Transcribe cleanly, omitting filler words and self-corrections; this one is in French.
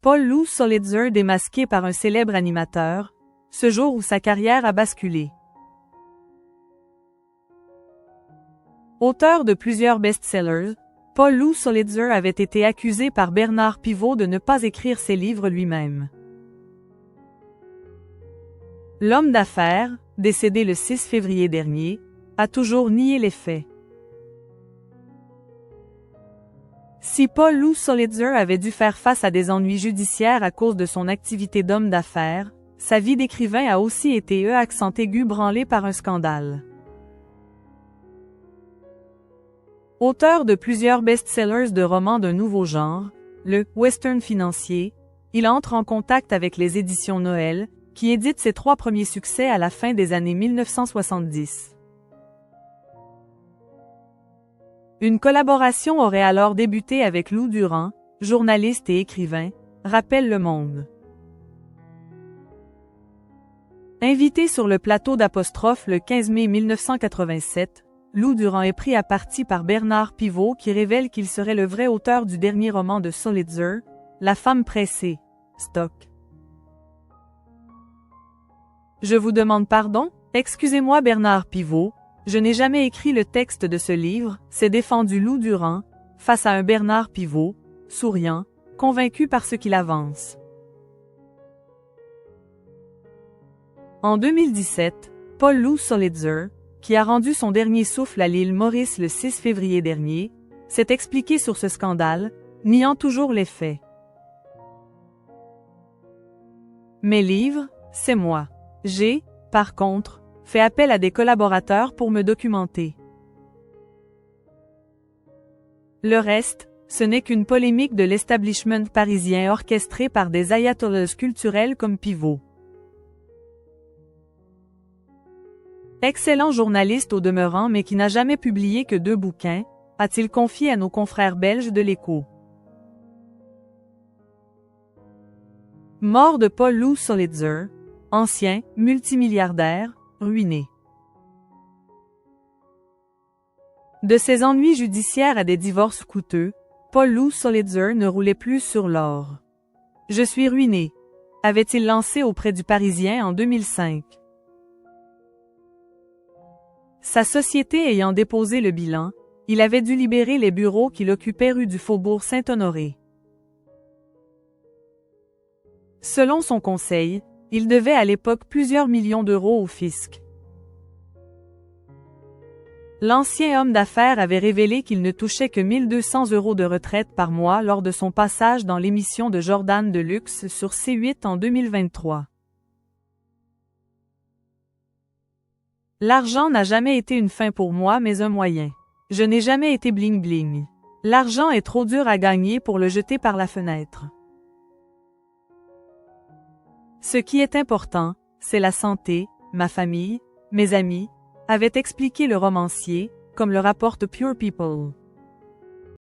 Paul Lou Solitzer démasqué par un célèbre animateur, ce jour où sa carrière a basculé. Auteur de plusieurs best-sellers, Paul Lou Solitzer avait été accusé par Bernard Pivot de ne pas écrire ses livres lui-même. L'homme d'affaires, décédé le 6 février dernier, a toujours nié les faits. Si Paul Lou Solitzer avait dû faire face à des ennuis judiciaires à cause de son activité d'homme d'affaires, sa vie d'écrivain a aussi été accent aigu branlée par un scandale. Auteur de plusieurs best-sellers de romans d'un nouveau genre, le western financier, il entre en contact avec les éditions Noël, qui éditent ses 3 premiers succès à la fin des années 1970. Une collaboration aurait alors débuté avec Lou Durand, journaliste et écrivain, rappelle Le Monde. Invité sur le plateau d'Apostrophe le 15 mai 1987, Lou Durand est pris à partie par Bernard Pivot qui révèle qu'il serait le vrai auteur du dernier roman de Solitzer, La femme pressée, Stock. Je vous demande pardon, excusez-moi Bernard Pivot, je n'ai jamais écrit le texte de ce livre, s'est défendu Lou Durand, face à un Bernard Pivot, souriant, convaincu par ce qu'il avance. En 2017, Paul Lou Solitzer, qui a rendu son dernier souffle à l'île Maurice le 6 février dernier, s'est expliqué sur ce scandale, niant toujours les faits. Mes livres, c'est moi. J'ai, par contre, fait appel à des collaborateurs pour me documenter. Le reste, ce n'est qu'une polémique de l'establishment parisien orchestrée par des ayatollahs culturels comme Pivot. Excellent journaliste au demeurant mais qui n'a jamais publié que 2 bouquins, a-t-il confié à nos confrères belges de l'Écho. Mort de Paul Lou Solitzer, ancien, multimilliardaire, ruiné. De ses ennuis judiciaires à des divorces coûteux, Paul Lou Solitzer ne roulait plus sur l'or. « Je suis ruiné », avait-il lancé auprès du Parisien en 2005. Sa société ayant déposé le bilan, il avait dû libérer les bureaux qu'il occupait rue du Faubourg Saint-Honoré. Selon son conseil, il devait à l'époque plusieurs millions d'euros au fisc. L'ancien homme d'affaires avait révélé qu'il ne touchait que 1 200 € de retraite par mois lors de son passage dans l'émission de Jordan Deluxe sur C8 en 2023. L'argent n'a jamais été une fin pour moi mais un moyen. Je n'ai jamais été bling-bling. L'argent est trop dur à gagner pour le jeter par la fenêtre. Ce qui est important, c'est la santé, ma famille, mes amis, avait expliqué le romancier, comme le rapporte Pure People.